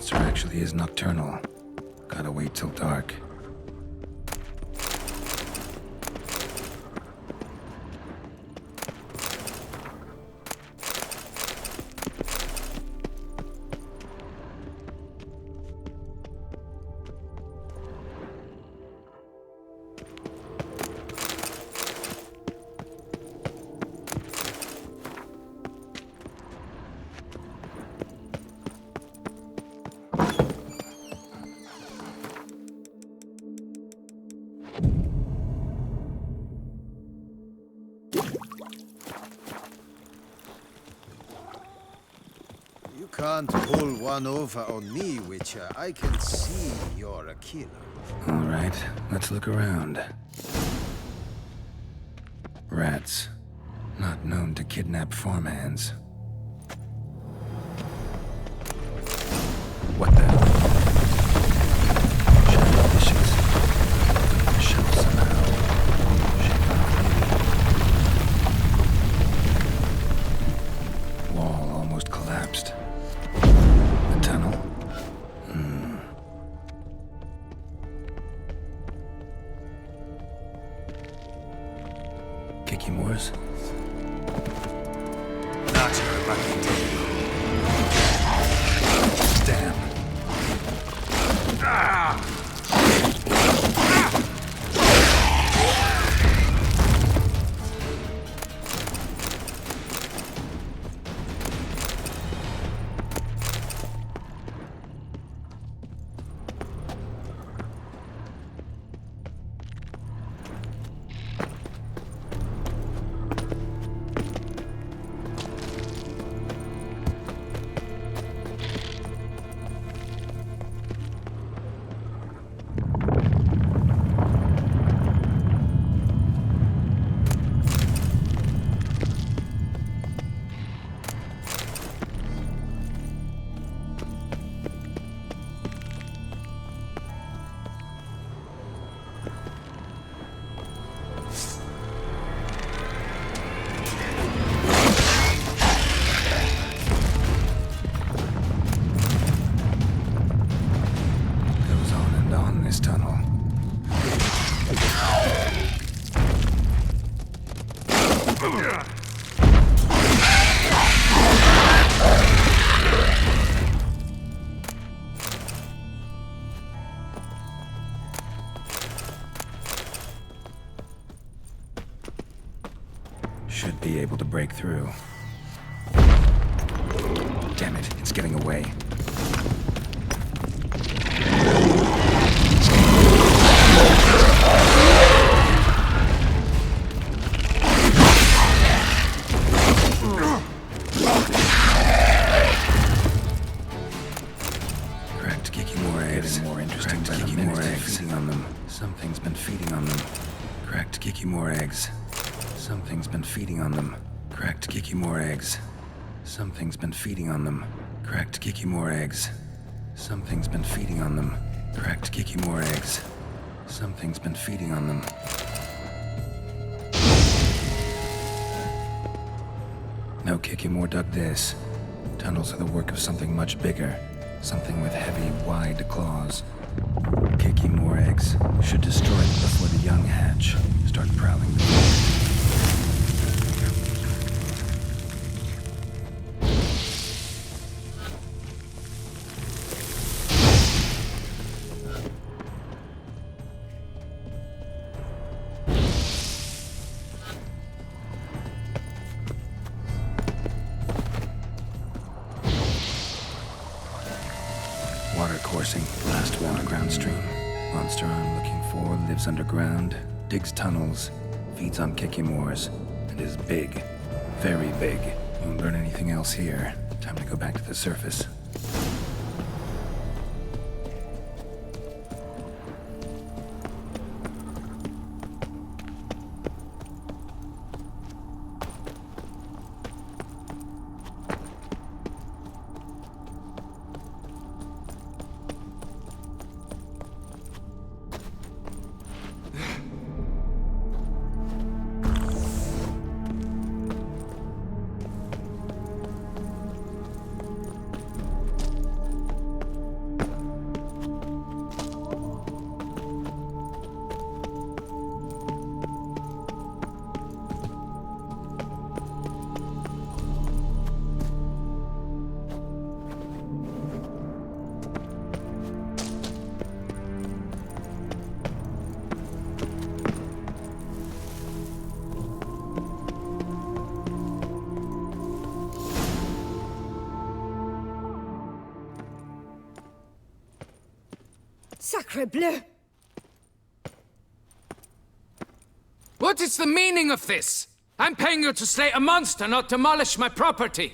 monster actually is nocturnal. Gotta wait till dark. You can't pull one over on me, Witcher. I can see you're a killer. All right, let's look around. Rats. Not known to kidnap farmhands. What the? Shadow dishes. Shelf somehow. Shaken off. Wall almost collapsed. The tunnel? Kicky Moores? Not your lucky day. Damn. This tunnel. Should be able to break through. Damn it, it's getting away. Something's been feeding on them. Cracked Kiki more eggs. Something's been feeding on them. Cracked Kiki more eggs. Something's been feeding on them. Cracked Kiki more eggs. Something's been feeding on them. Cracked Kiki more eggs. Something's been feeding on them. No Kiki more dug this. Tunnels are the work of something much bigger. Something with heavy, wide claws. Kiki more eggs. Should destroy them before the young hatch. Start prowling the world. Water coursing, last underground stream. Monster I'm looking for lives underground, digs tunnels, feeds on Kikimores, and is big. Very big. Won't learn anything else here. Time to go back to the surface. Sacre bleu! What is the meaning of this? I'm paying you to slay a monster, not demolish my property.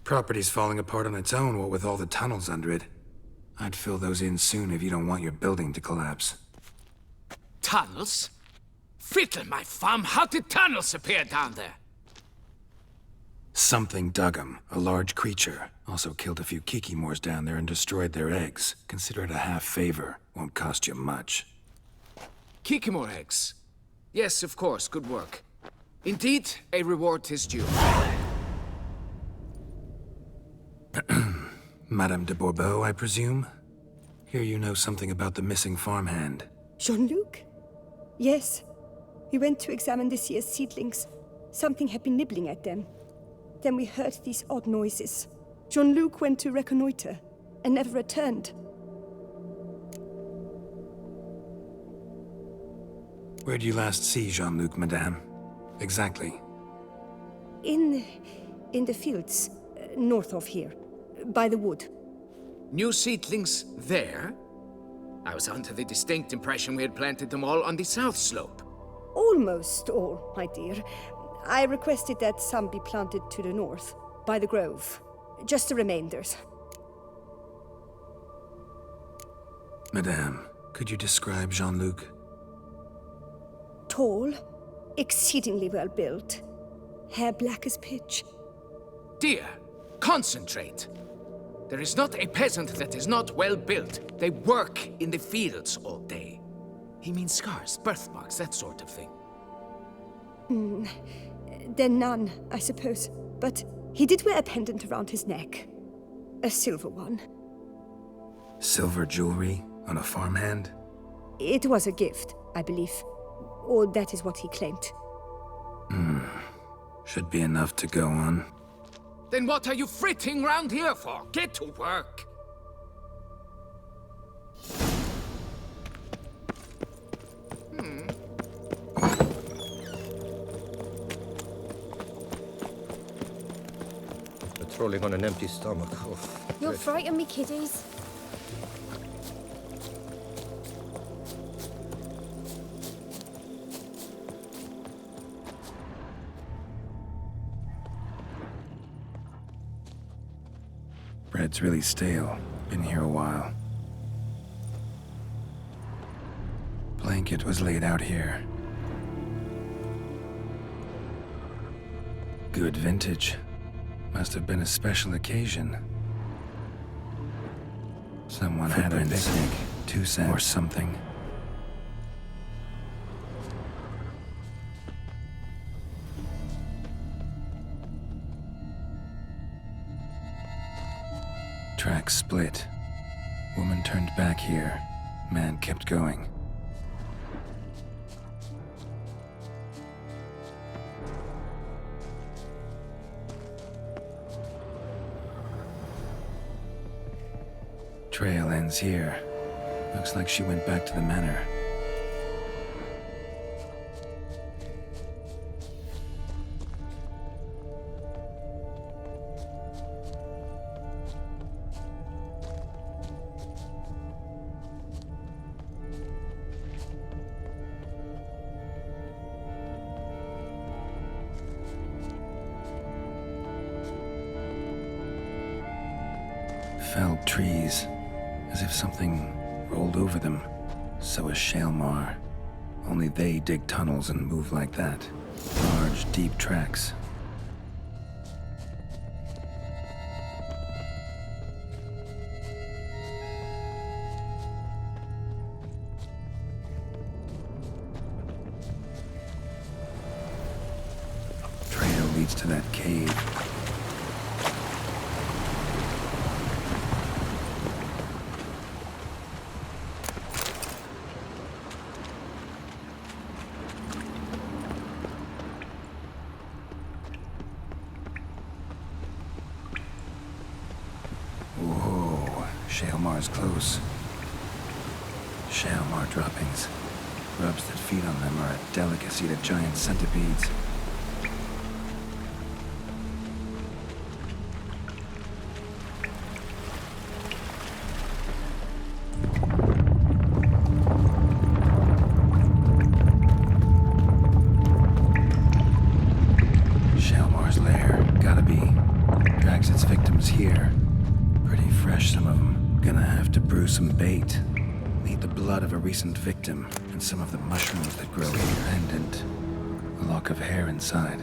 Property's falling apart on its own, what with all the tunnels under it. I'd fill those in soon if you don't want your building to collapse. Tunnels? Fiddle my thumb, how did tunnels appear down there? Something dug 'em. A large creature. Also killed a few kikimores down there and destroyed their eggs. Consider it a half favor. Won't cost you much. Kikimore eggs. Yes, of course, good work. Indeed, a reward is due. Madame de Bourbeau, I presume? Hear you know something about the missing farmhand. Jean-Luc? Yes. We went to examine this year's seedlings. Something had been nibbling at them. Then we heard these odd noises. Jean-Luc went to reconnoiter and never returned. Where did you last see Jean-Luc, madame? Exactly. In the fields, north of here, by the wood. New seedlings there? I was under the distinct impression we had planted them all on the south slope. Almost all, my dear. I requested that some be planted to the north, by the grove. Just the remainders. Madame, could you describe Jean-Luc? Tall, exceedingly well built, hair black as pitch. Dear, concentrate. There is not a peasant that is not well built. They work in the fields all day. He means scars, birthmarks, that sort of thing. Then none, I suppose. But he did wear a pendant around his neck. A silver one. Silver jewelry on a farmhand? It was a gift, I believe. Or that is what he claimed. Should be enough to go on. Then what are you fritting round here for? Get to work. Patrolling on an empty stomach. Oh, You'll frighten me, kiddies. Bread's really stale. Been here a while. Blanket was laid out here. Good vintage. Must have been a special occasion. Someone had a picnic, 2 cents or something. Tracks split. Woman turned back here. Man kept going. Trail ends here. Looks like she went back to the manor. Felled trees, as if something rolled over them. So is Shaelmar. Only they dig tunnels and move like that. Large, deep tracks. Trail leads to that cave. Shaelmar's close. Shaelmar droppings. Grubs that feed on them are a delicacy to giant centipedes. blood of a recent victim and some of the mushrooms that grow independent. A lock of hair inside.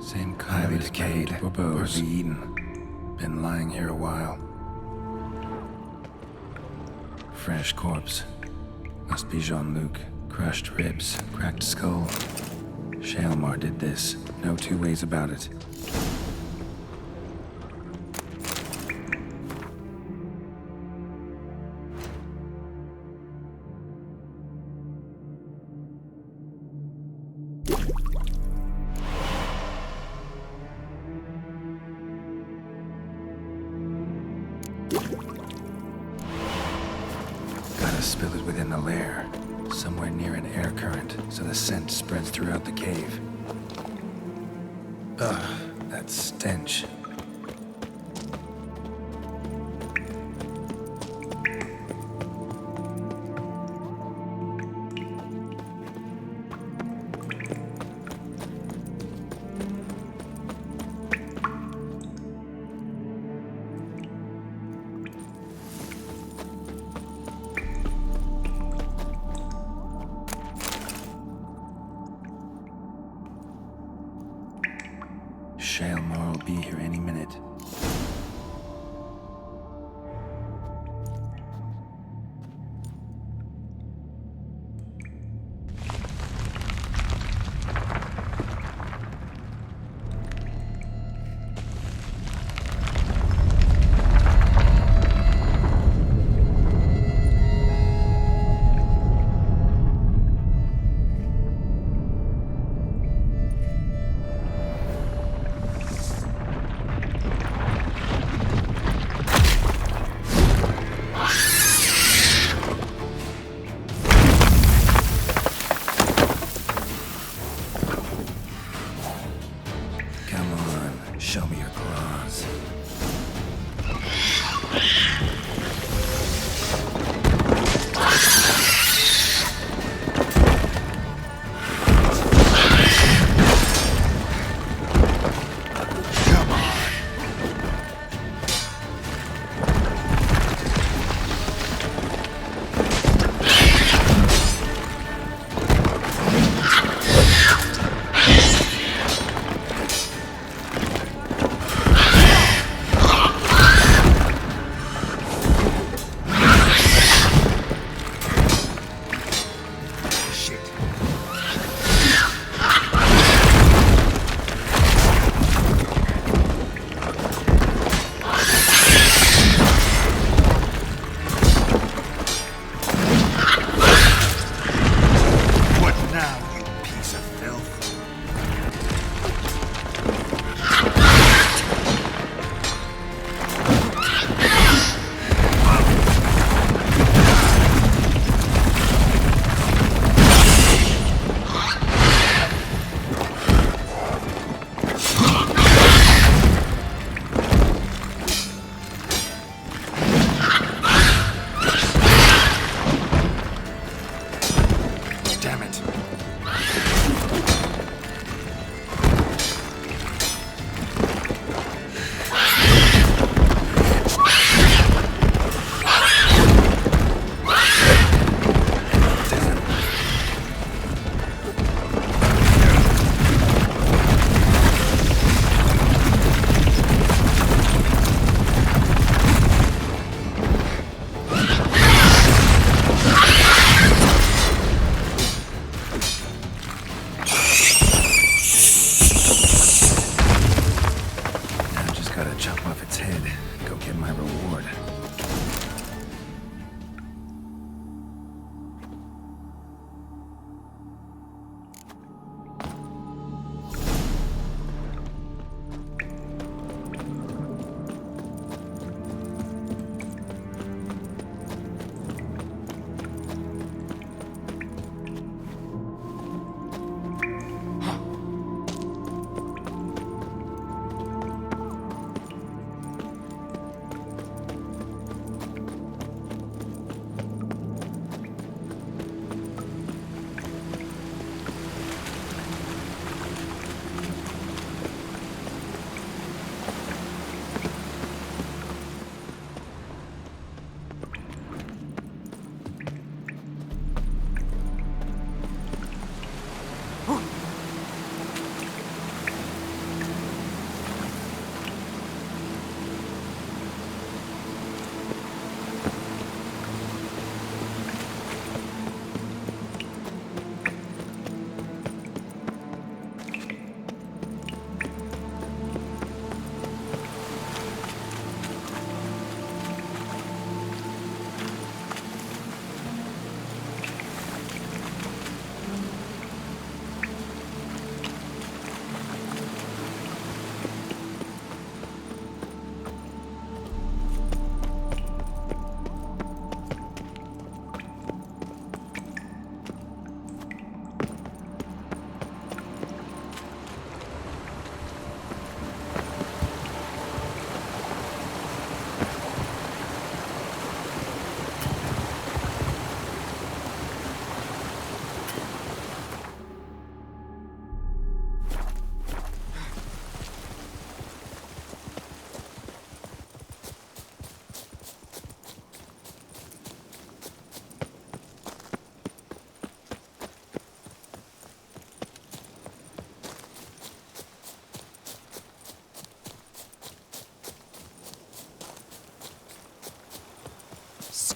Same highly decayed or be eaten. Been lying here a while. Fresh corpse. Must be Jean-Luc. Crushed ribs, cracked skull. Shalmar did this. No two ways about it. Gotta spill it within the lair. Somewhere near an air current, so the scent spreads throughout the cave. Ugh, that stench. Shalmar will be here any minute. Come on, show me your claws. Damn it.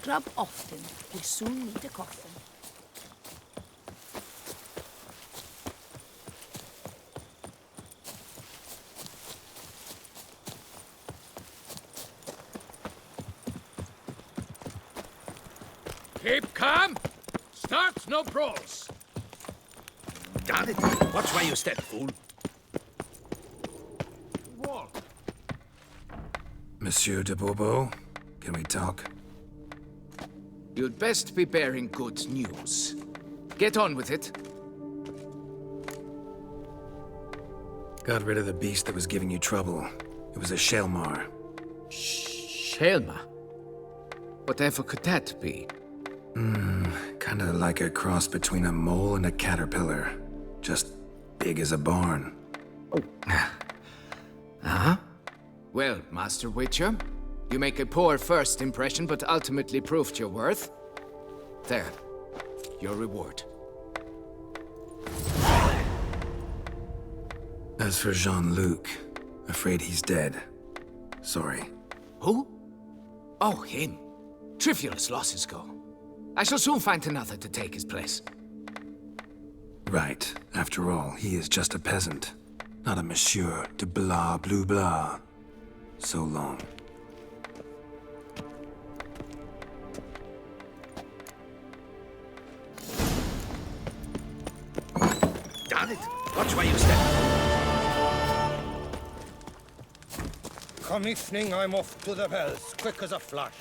scrub often. We soon need a coffin. Keep calm. Start no brawls. Got it. Watch where you step, fool. Wall. Monsieur de Bourbeau, can we talk? You'd best be bearing good news. Get on with it. Got rid of the beast that was giving you trouble. It was a Shelmar. Shelma? Whatever could that be? Kinda like a cross between a mole and a caterpillar. Just big as a barn. Uh-huh. Well, Master Witcher, you make a poor first impression, but ultimately proved your worth. There. Your reward. As for Jean-Luc, afraid he's dead. Sorry. Who? Oh, him. Trivial as losses go. I shall soon find another to take his place. Right. After all, he is just a peasant. Not a monsieur de blah blue blah. So long. Got it. Watch where you step. Come evening, I'm off to the bells, quick as a flash.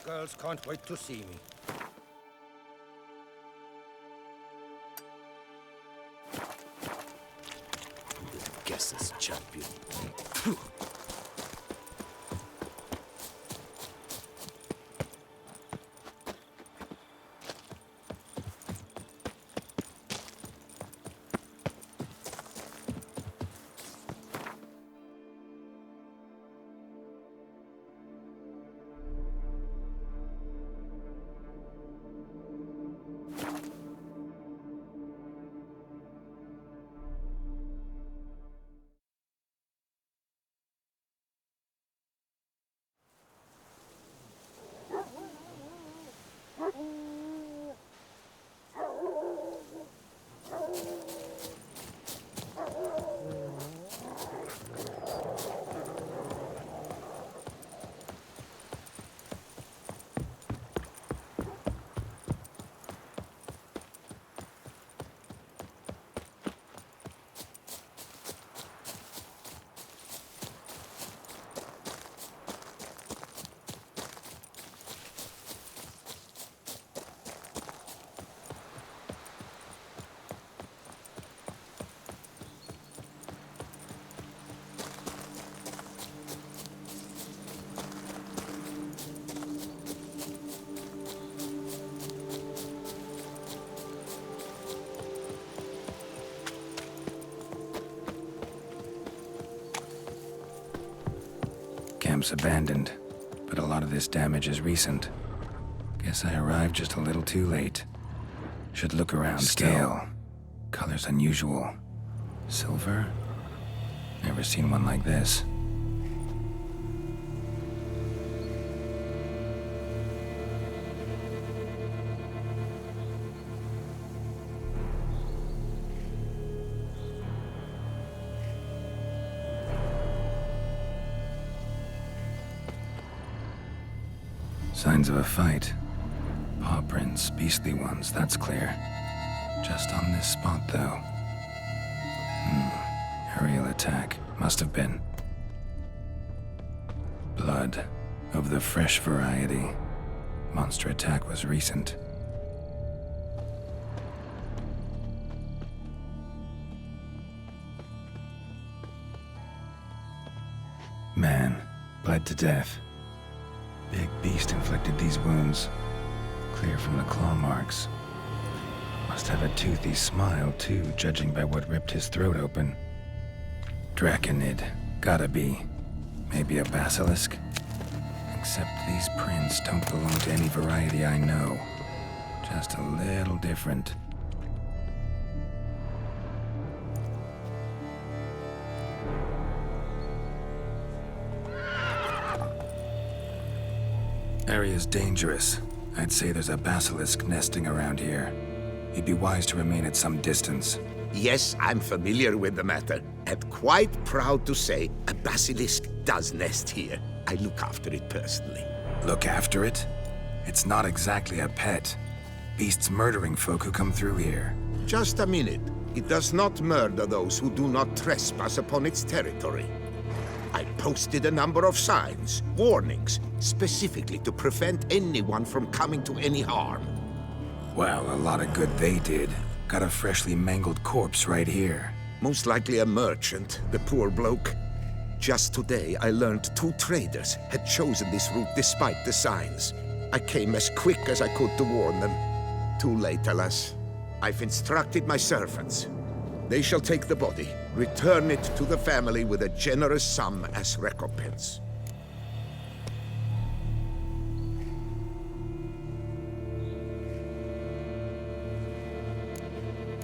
Girls can't wait to see me. Guess this champion. Camp's abandoned, but a lot of this damage is recent. Guess I arrived just a little too late. Should look around. Scale. Color's unusual. Silver? Never seen one like this. Signs of a fight. Paw prints, beastly ones, that's clear. Just on this spot, though. Aerial attack. Must have been. Blood. Of the fresh variety. Monster attack was recent. Man. Bled to death. Big beast inflicted these wounds. Clear from the claw marks. Must have a toothy smile, too, judging by what ripped his throat open. Draconid. Gotta be. Maybe a basilisk? Except these prints don't belong to any variety I know. Just a little different. Area's dangerous. I'd say there's a basilisk nesting around here. You'd be wise to remain at some distance. Yes, I'm familiar with the matter, and quite proud to say a basilisk does nest here. I look after it personally. Look after it? It's not exactly a pet. Beasts murdering folk who come through here. Just a minute. It does not murder those who do not trespass upon its territory. I posted a number of signs, warnings, specifically to prevent anyone from coming to any harm. Well, a lot of good they did. Got a freshly mangled corpse right here. Most likely a merchant, the poor bloke. Just today, I learned 2 traders had chosen this route despite the signs. I came as quick as I could to warn them. Too late, alas. I've instructed my servants. They shall take the body, return it to the family with a generous sum as recompense.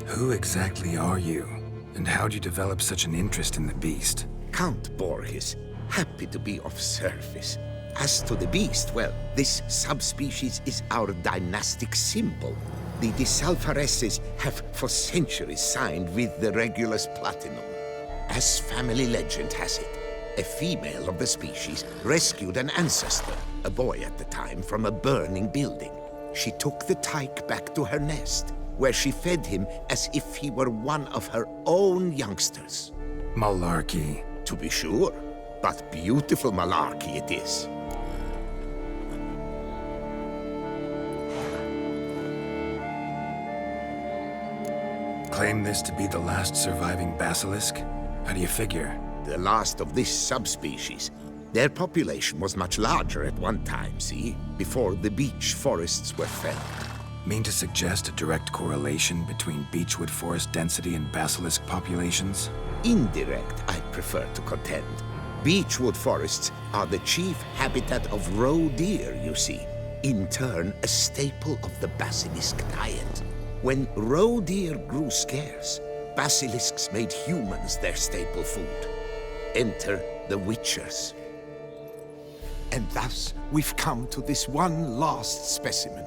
Who exactly are you? And how'd you develop such an interest in the beast? Count Borges, happy to be of service. As to the beast, well, this subspecies is our dynastic symbol. The Disalfareses have for centuries signed with the Regulus Platinum. As family legend has it, a female of the species rescued an ancestor, a boy at the time, from a burning building. She took the tyke back to her nest, where she fed him as if he were one of her own youngsters. Malarkey. To be sure, but beautiful malarkey it is. Claim this to be the last surviving basilisk? How do you figure? The last of this subspecies. Their population was much larger at one time, see? Before the beech forests were felled. Mean to suggest a direct correlation between beechwood forest density and basilisk populations? Indirect, I prefer to contend. Beechwood forests are the chief habitat of roe deer, you see. In turn, a staple of the basilisk diet. When roe deer grew scarce, basilisks made humans their staple food. Enter the witchers. And thus, we've come to this one last specimen.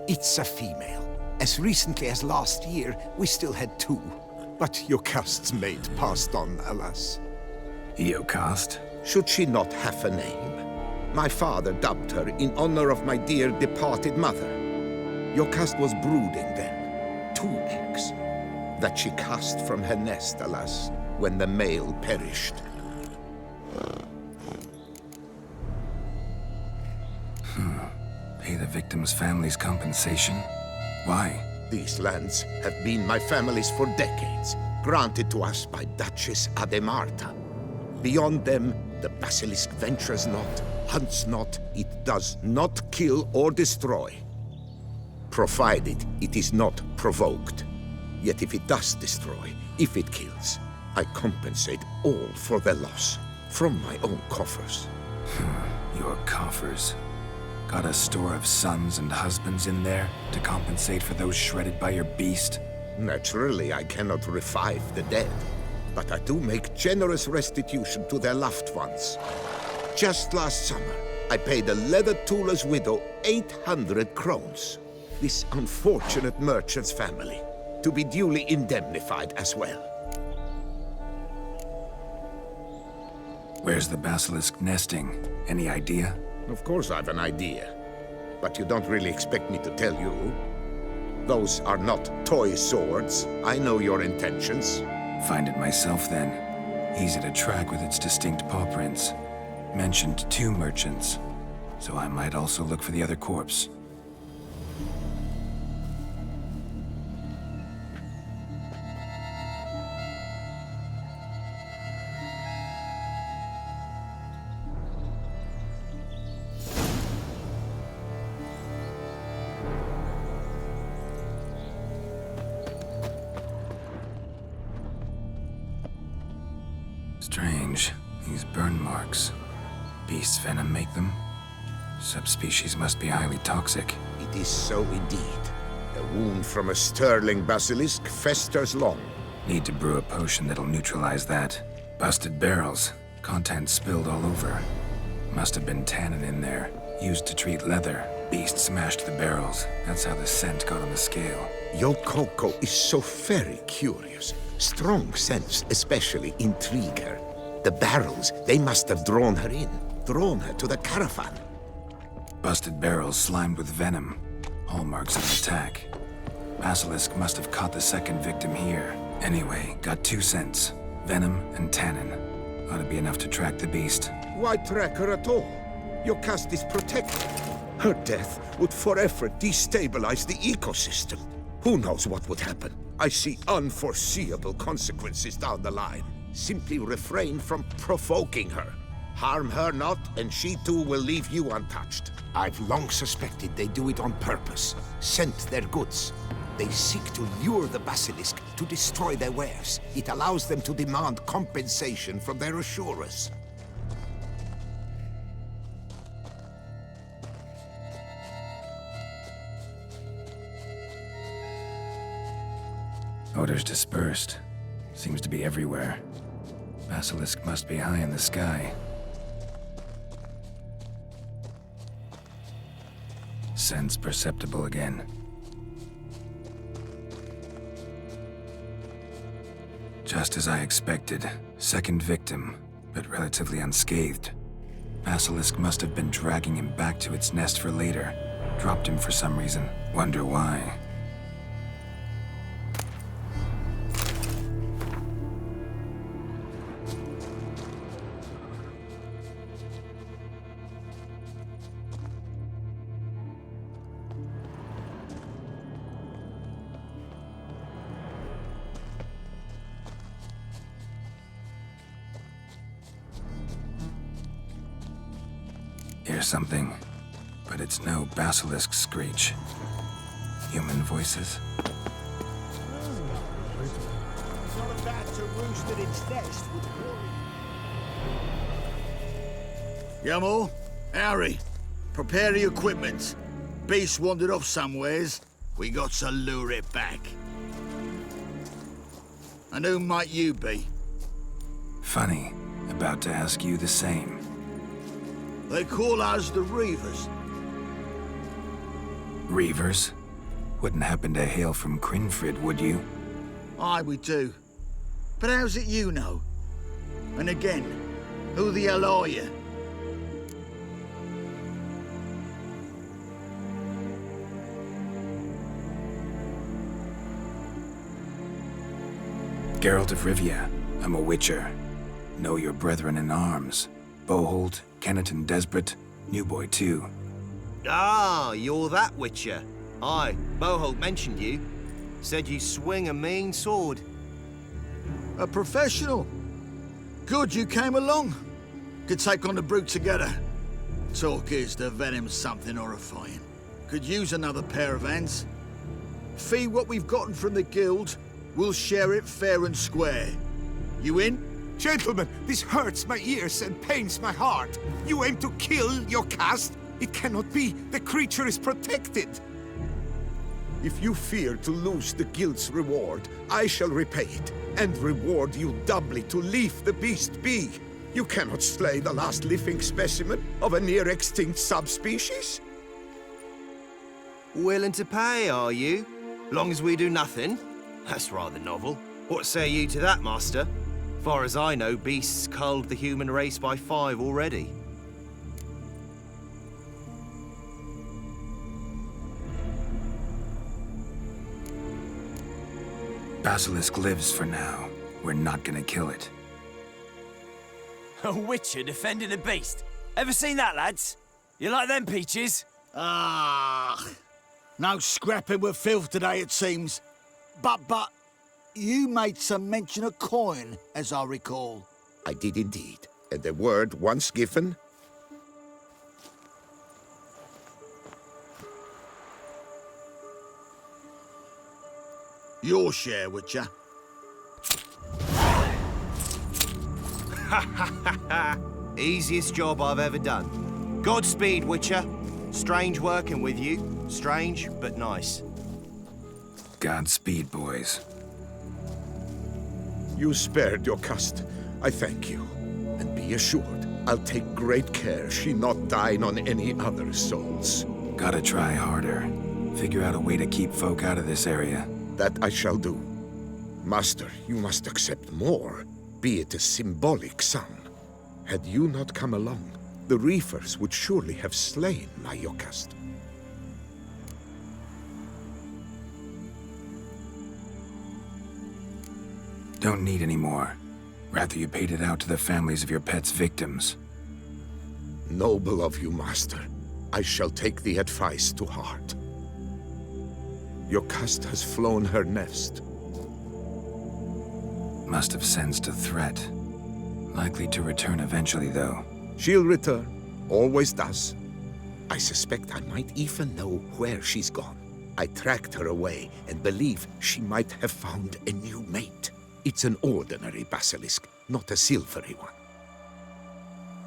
It's a female. As recently as last year, we still had 2. But Jocast's mate passed on, alas. Jocast? Should she not have a name? My father dubbed her in honor of my dear departed mother. Jocast was brooding then. 2 eggs. That she cast from her nest, alas, when the male perished. Pay the victim's family's compensation? Why? These lands have been my family's for decades, granted to us by Duchess Ademarta. Beyond them, the basilisk ventures not, hunts not, it does not kill or destroy. Provided it is not provoked. Yet if it does destroy, if it kills, I compensate all for their loss, from my own coffers. Your coffers. Got a store of sons and husbands in there to compensate for those shredded by your beast? Naturally, I cannot revive the dead, but I do make generous restitution to their loved ones. Just last summer, I paid a leather tooler's widow 800 crowns. This unfortunate merchant's family, to be duly indemnified as well. Where's the basilisk nesting? Any idea? Of course I've an idea, but you don't really expect me to tell you. Those are not toy swords. I know your intentions. Find it myself then. Easy to track with its distinct paw prints. Mentioned 2 merchants, so I might also look for the other corpse. Strange. These burn marks. Beast's venom make them? Subspecies must be highly toxic. It is so indeed. A wound from a sterling basilisk festers long. Need to brew a potion that'll neutralize that. Busted barrels. Contents spilled all over. Must have been tannin in there. Used to treat leather. Beast smashed the barrels. That's how the scent got on the scale. Your Coco is so very curious. Strong sense especially intrigue her. The barrels, they must have drawn her in. Drawn her to the caravan. Busted barrels slimed with venom. Hallmarks of an attack. Basilisk must have caught the second victim here. Anyway, got 2 scents. Venom and tannin. Ought to be enough to track the beast. Why track her at all? Your caste is protected. Her death would forever destabilize the ecosystem. Who knows what would happen? I see unforeseeable consequences down the line. Simply refrain from provoking her. Harm her not, and she too will leave you untouched. I've long suspected they do it on purpose. Scent their goods. They seek to lure the basilisk to destroy their wares. It allows them to demand compensation from their assurers. Odors dispersed. Seems to be everywhere. Basilisk must be high in the sky. Scents perceptible again. Just as I expected. Second victim, but relatively unscathed. Basilisk must have been dragging him back to its nest for later. Dropped him for some reason. Wonder why. Hear something, but it's no basilisk screech. Human voices? Yamo, Harry, prepare the equipment. Beast wandered off somewheres. We got to lure it back. And who might you be? Funny. About to ask you the same. They call us the Reavers. Reavers? Wouldn't happen to hail from Crinfrid, would you? Aye, we do. But how's it you know? And again, who the hell are you? Geralt of Rivia. I'm a witcher. Know your brethren in arms. Boholt, Kenneton Desperate, New Boy too. Ah, you're that witcher. Aye, Boholt mentioned you. Said you swing a mean sword. A professional. Good you came along. Could take on the brute together. Talk is the venom's something horrifying. Could use another pair of hands. Fee what we've gotten from the guild, we'll share it fair and square. You in? Gentlemen, this hurts my ears and pains my heart. You aim to kill your caste? It cannot be. The creature is protected. If you fear to lose the guild's reward, I shall repay it, and reward you doubly to leave the beast be. You cannot slay the last living specimen of a near-extinct subspecies. Willing to pay, are you? Long as we do nothing? That's rather novel. What say you to that, master? Far as I know, beasts culled the human race by 5 already. Basilisk lives for now. We're not gonna kill it. A witcher defending a beast. Ever seen that, lads? You like them peaches? Ah, no scrapping with filth today, it seems. But, you made some mention of coin, as I recall. I did indeed. And the word once given... Your share, Witcher. Easiest job I've ever done. Godspeed, Witcher. Strange working with you. Strange, but nice. Godspeed, boys. You spared your caste. I thank you. And be assured, I'll take great care she not dine on any other souls. Gotta try harder. Figure out a way to keep folk out of this area. That I shall do. Master, you must accept more, be it a symbolic sum. Had you not come along, the reefers would surely have slain my Yokast. Don't need any more. Rather you paid it out to the families of your pet's victims. Noble of you, Master. I shall take the advice to heart. Yokast has flown her nest. Must have sensed a threat. Likely to return eventually, though. She'll return. Always does. I suspect I might even know where she's gone. I tracked her away and believe she might have found a new mate. It's an ordinary basilisk, not a silvery one.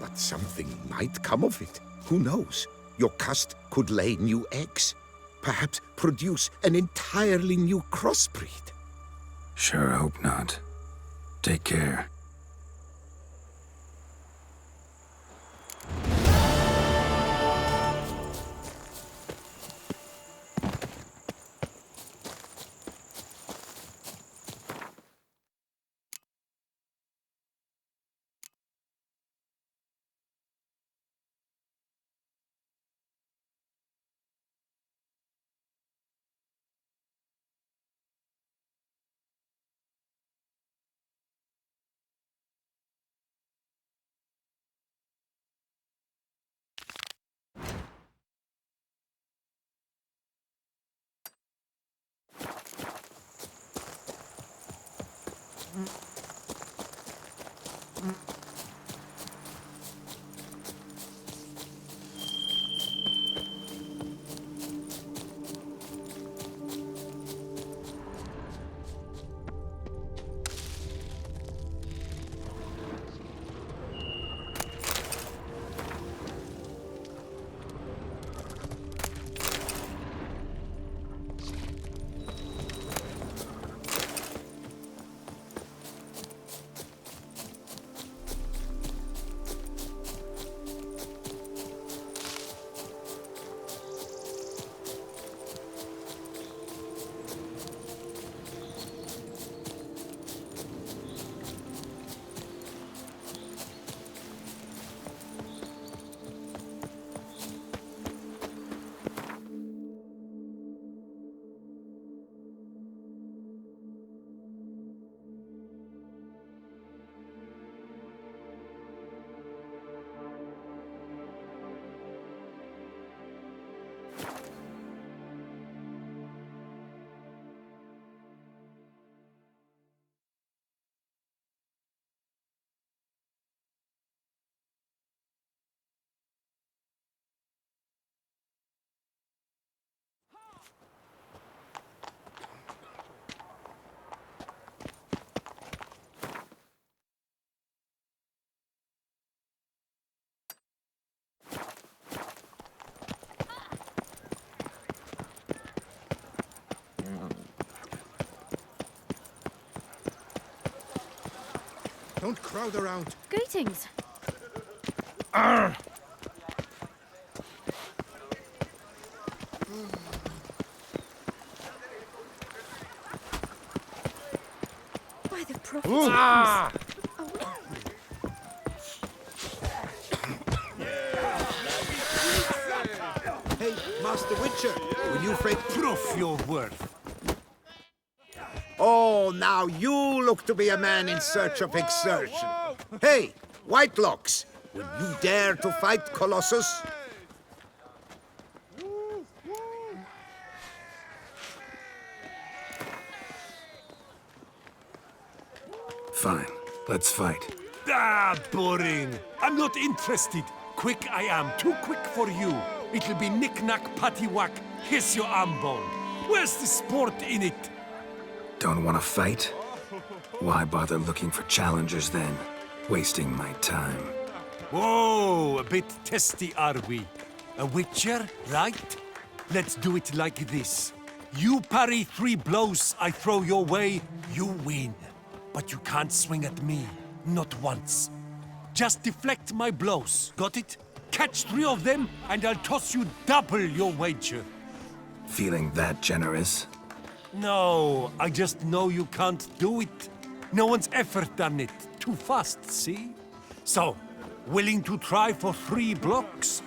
But something might come of it. Who knows? Yokast could lay new eggs. Perhaps produce an entirely new crossbreed. Sure hope not. Take care. Don't crowd around. Greetings. By the prophets. Hey, Master Witcher, will you fake Proof your worth. Oh, now you look to be a man in search of exertion. Hey, Whitelocks, will you dare to fight Colossus? Fine. Let's fight. Ah, boring. I'm not interested. Quick I am. Too quick for you. It'll be knick-knack, paddywhack, kiss your arm bone. Where's the sport in it? Don't want to fight? Why bother looking for challengers then? Wasting my time. Whoa, a bit testy are we? A witcher, right? Let's do it like this. You parry 3 blows I throw your way, you win. But you can't swing at me, not once. Just deflect my blows. Got it? Catch 3 of them, and I'll toss you double your wager. Feeling that generous? No, I just know you can't do it. No one's ever done it. Too fast, see? So, willing to try for 3 blocks?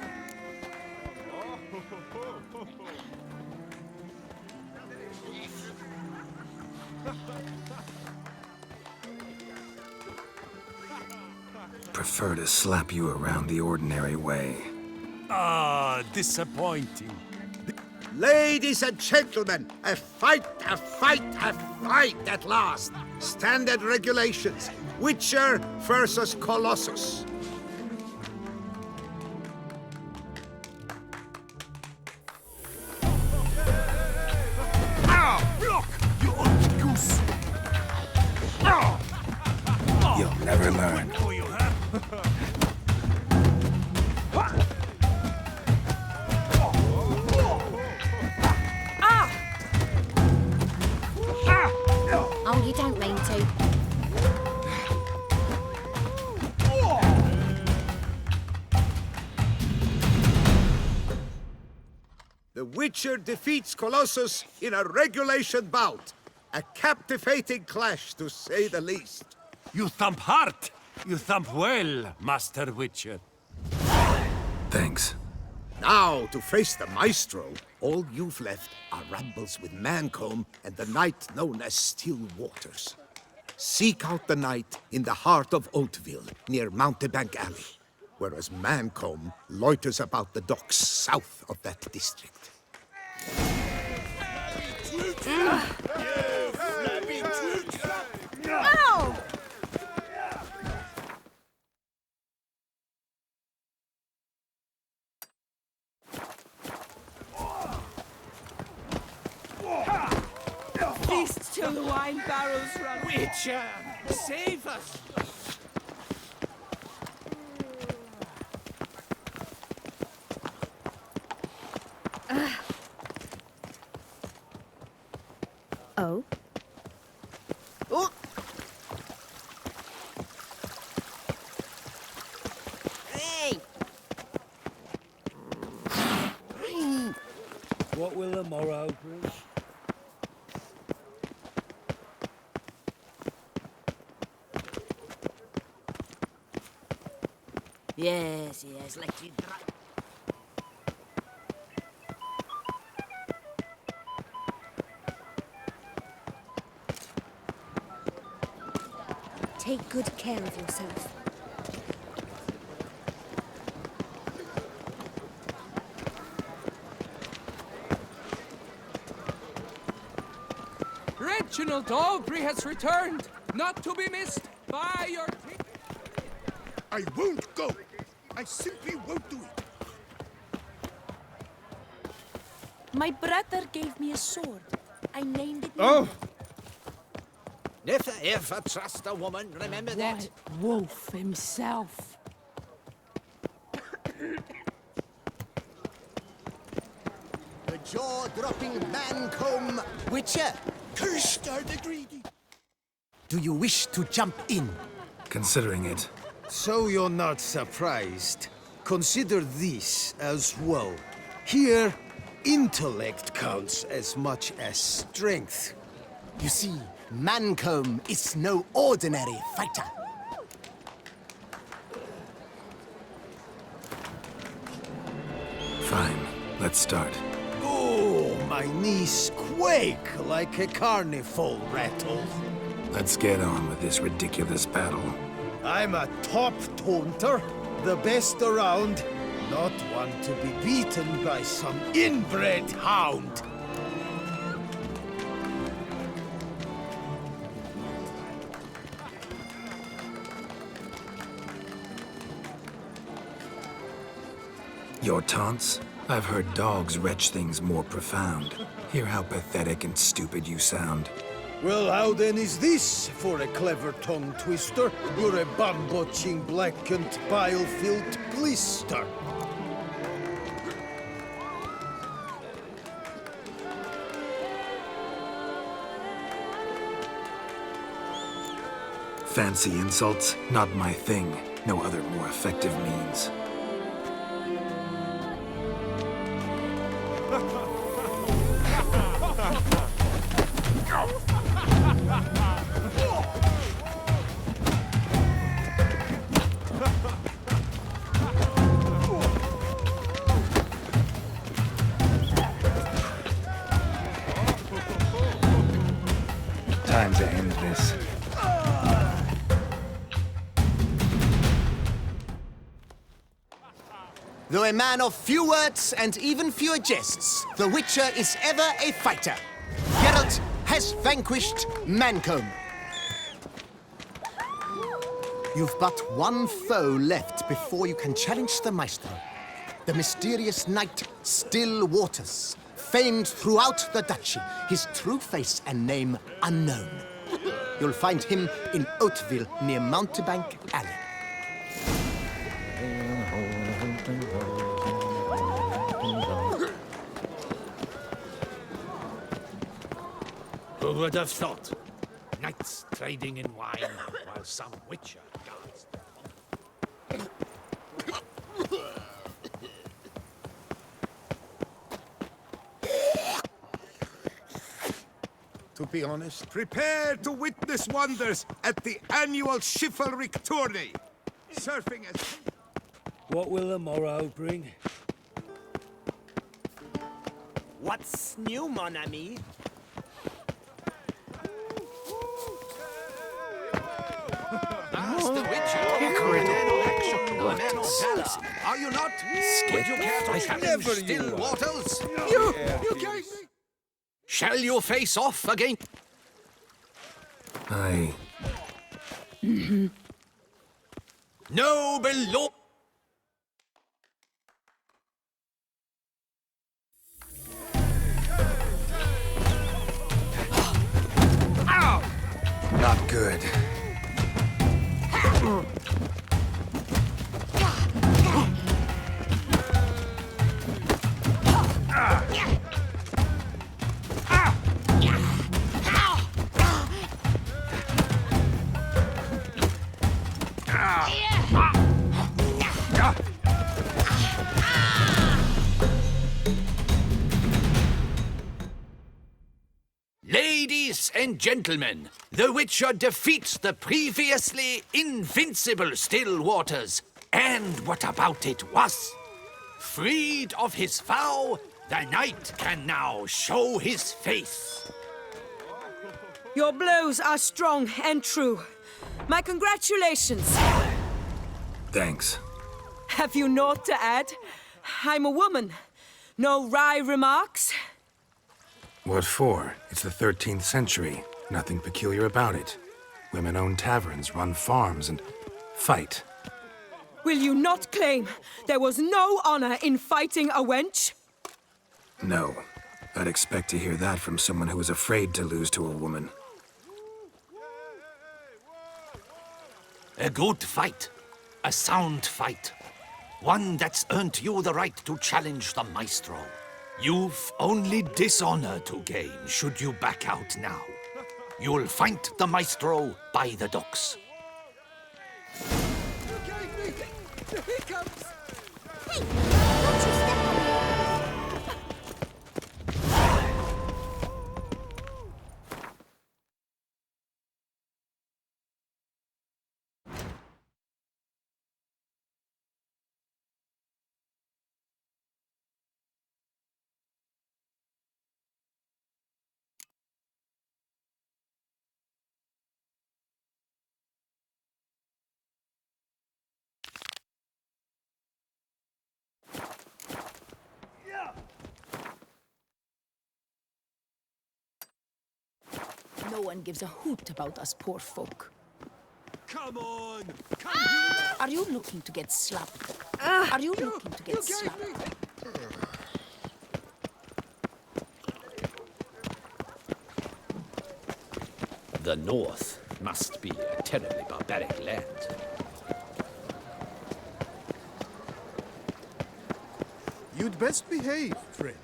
Prefer to slap you around the ordinary way. Ah, disappointing. Ladies and gentlemen, a fight at last. Standard regulations. Witcher versus Colossus. Block, you old goose! You'll never learn. For you, huh? Oh, you don't mean to. The Witcher defeats Colossus in a regulation bout. A captivating clash, to say the least. You thump hard. You thump well, Master Witcher. Thanks. Now, to face the Maestro, all you've left are rambles with Mancomb and the knight known as Still Waters. Seek out the knight in the heart of Oatville, near Mountebank Alley, whereas Mancomb loiters about the docks south of that district. Ow! Feast till the wine barrels run. Witcher, save us! Oh? Oh. Hey! What will the morrow bring? Yes, let you dry. Take good care of yourself. Reginald Aubrey has returned, not to be missed by your king. I won't go. I simply won't do it. My brother gave me a sword. I named it. Oh! Never ever trust a woman, remember that? White Wolf himself. The jaw-dropping Mancomb Witcher. Cursed are the greedy. Do you wish to jump in? Considering it. So you're not surprised. Consider this as well. Here, intellect counts as much as strength. You see, Mancomb is no ordinary fighter. Fine. Let's start. Oh, my knees quake like a carnival rattle. Let's get on with this ridiculous battle. I'm a top taunter, the best around, not one to be beaten by some inbred hound. Your taunts? I've heard dogs retch things more profound. Hear how pathetic and stupid you sound. Well, how then is this for a clever tongue twister? You're a bum-botching, blackened, bile-filled blister. Fancy insults? Not my thing. No other more effective means. Time to end this. Though a man of few words and even fewer jests, the Witcher is ever a fighter. Geralt has vanquished Mancomb. You've but one foe left before you can challenge the Maestro. The mysterious knight Still Waters, famed throughout the duchy, his true face and name unknown. You'll find him in Oatville near Mountebank Alley. Who would have thought? Knights trading in wine while some witcher guards. To be honest, prepare to witness wonders at the annual chivalric tourney. Surfing as... What will the morrow bring? What's new, mon ami? The Witcher. Are you not? Would you care to challenge Still Waters? You gave me... Shall you face off again? Noble Lord... Not good. Ladies and gentlemen, the Witcher defeats the previously invincible Still Waters. And what about it was? Freed of his vow, the knight can now show his face. Your blows are strong and true. My congratulations. Thanks. Have you naught to add? I'm a woman. No wry remarks? What for? It's the 13th century. Nothing peculiar about it. Women own taverns, run farms, and fight. Will you not claim there was no honor in fighting a wench? No. I'd expect to hear that from someone who was afraid to lose to a woman. A good fight. A sound fight. One that's earned you the right to challenge the Maestro. You've only dishonor to gain should you back out now. You'll find the Maestro by the docks. Here he comes! Hey, don't you step on me! No one gives a hoot about us poor folk. Come on! Are you looking to get slapped? Are you looking to get slapped? The North must be a terribly barbaric land. You'd best behave, friend.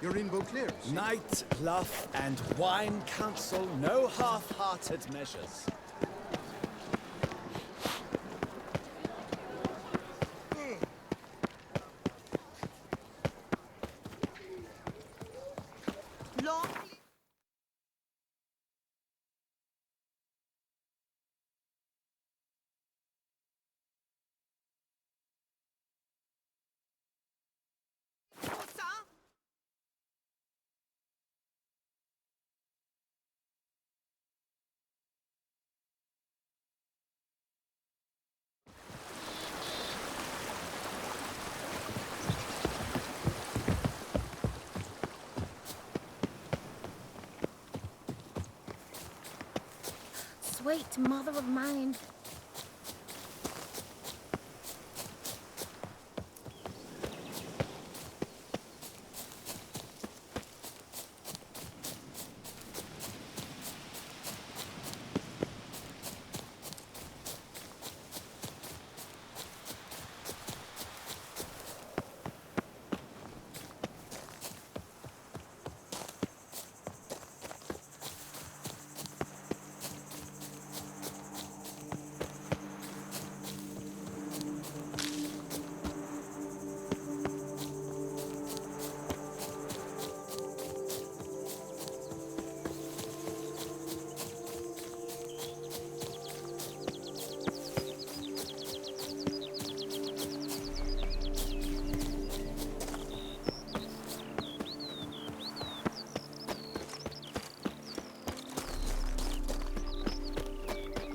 You're in Beauclair's. Night, bluff, and wine counsel no half-hearted measures. Wait, mother of mine.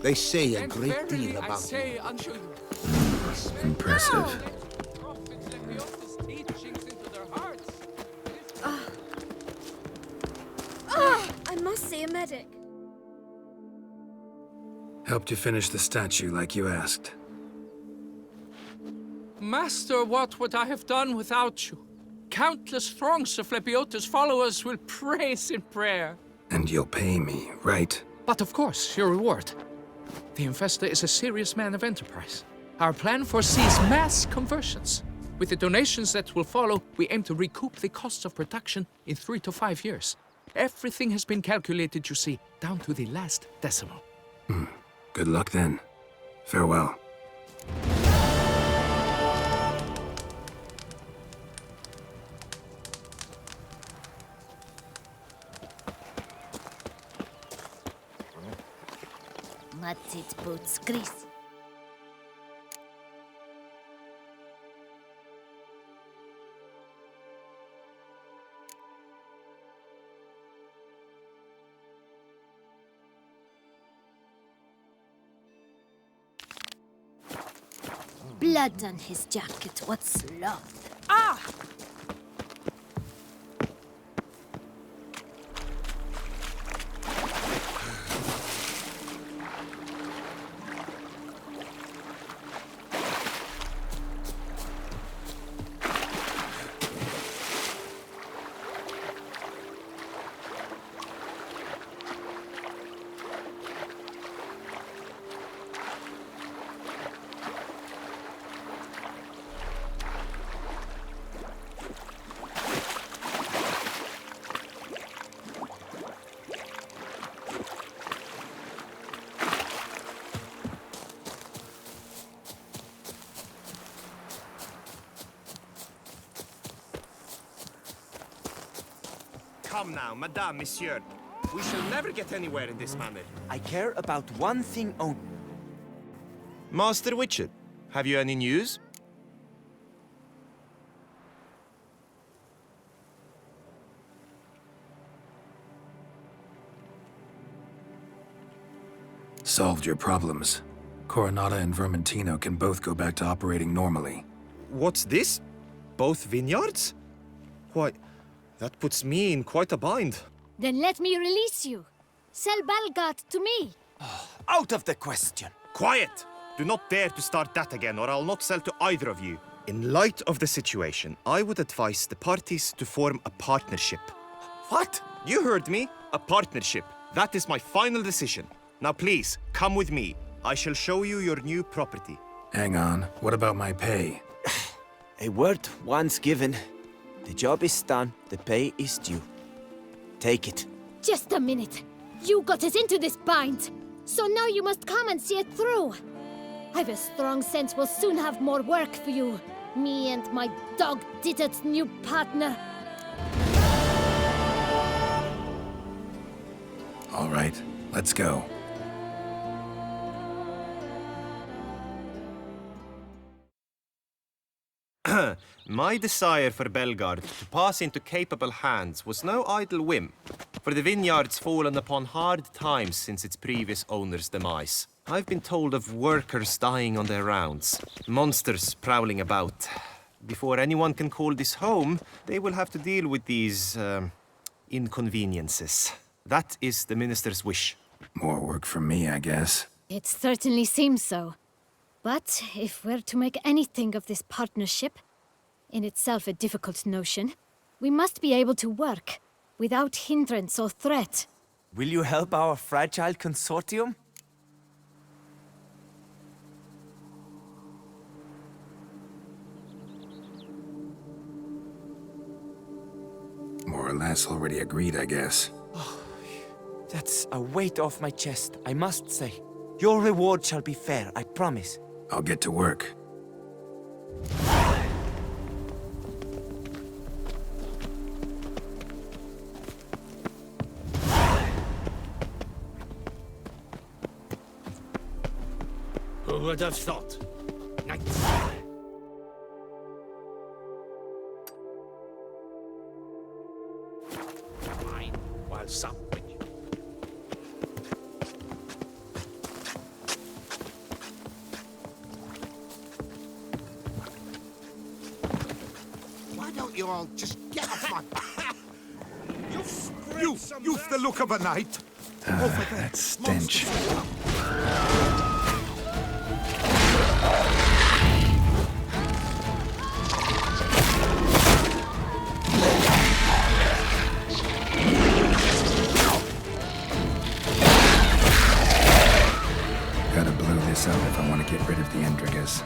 They say a great deal about you. Impressive. I must see a medic. Helped you finish the statue like you asked. Master, what would I have done without you? Countless throngs of Lepiota's followers will praise in prayer. And you'll pay me, right? But of course, your reward. The Infestor is a serious man of enterprise. Our plan foresees mass conversions. With the donations that will follow, we aim to recoup the costs of production in 3 to 5 years. Everything has been calculated, you see, down to the last decimal. Good luck then. Farewell. Matit boots Chris. Blood on his jacket, what's love? Ah! Come now, madame, monsieur. We shall never get anywhere in this manner. I care about one thing only. Master Witcher, have you any news? Solved your problems. Coronata and Vermentino can both go back to operating normally. What's this? Both vineyards? Why, that puts me in quite a bind. Then let me release you. Sell Belgard to me. Out of the question. Quiet! Do not dare to start that again, or I'll not sell to either of you. In light of the situation, I would advise the parties to form a partnership. What? You heard me. A partnership. That is my final decision. Now please, come with me. I shall show you your new property. Hang on, what about my pay? A word once given. The job is done, the pay is due. Take it. Just a minute. You got us into this bind. So now you must come and see it through. I've a strong sense we'll soon have more work for you. Me and my dog-ditted new partner. All right, let's go. My desire for Belgard to pass into capable hands was no idle whim, for the vineyard's fallen upon hard times since its previous owner's demise. I've been told of workers dying on their rounds, monsters prowling about. Before anyone can call this home, they will have to deal with these, inconveniences. That is the minister's wish. More work for me, I guess. It certainly seems so. But if we're to make anything of this partnership, in itself a difficult notion, we must be able to work without hindrance or threat. Will you help our fragile consortium? More or less already agreed, I guess. That's a weight off my chest, I must say. Your reward shall be fair, I promise. I'll get to work. Who would have thought? Knights. Mine, while some win. Why don't you all just get off my... You've the look of a knight. That stench. Gotta blow this up if I want to get rid of the Endrigas.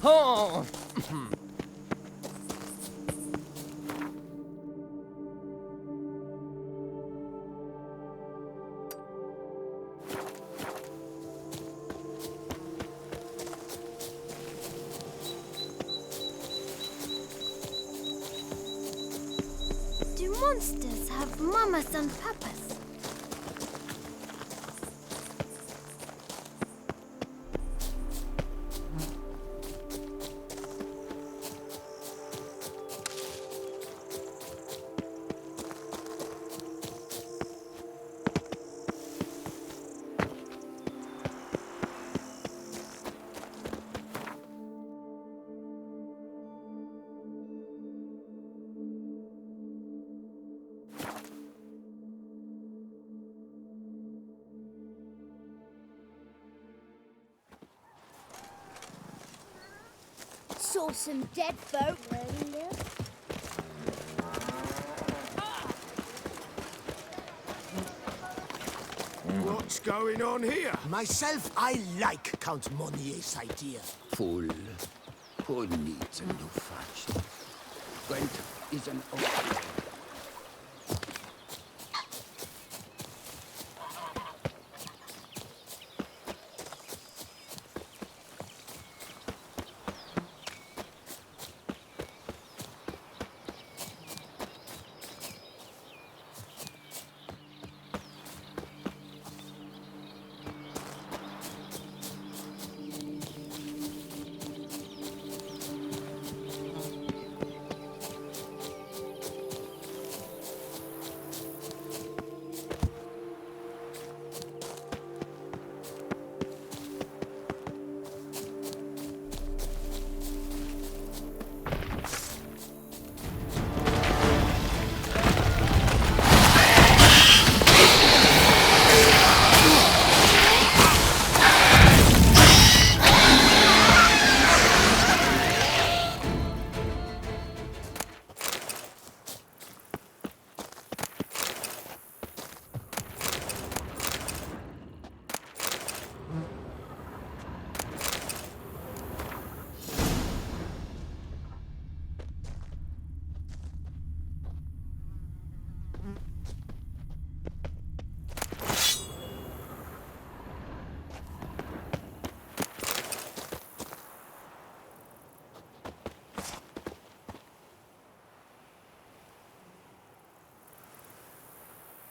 Oh! Do monsters have mamas and papas? saw some dead folk. What's going on here? Myself, I like Count Monnier's idea. Fool. Who needs a new faction? Gwent is an old...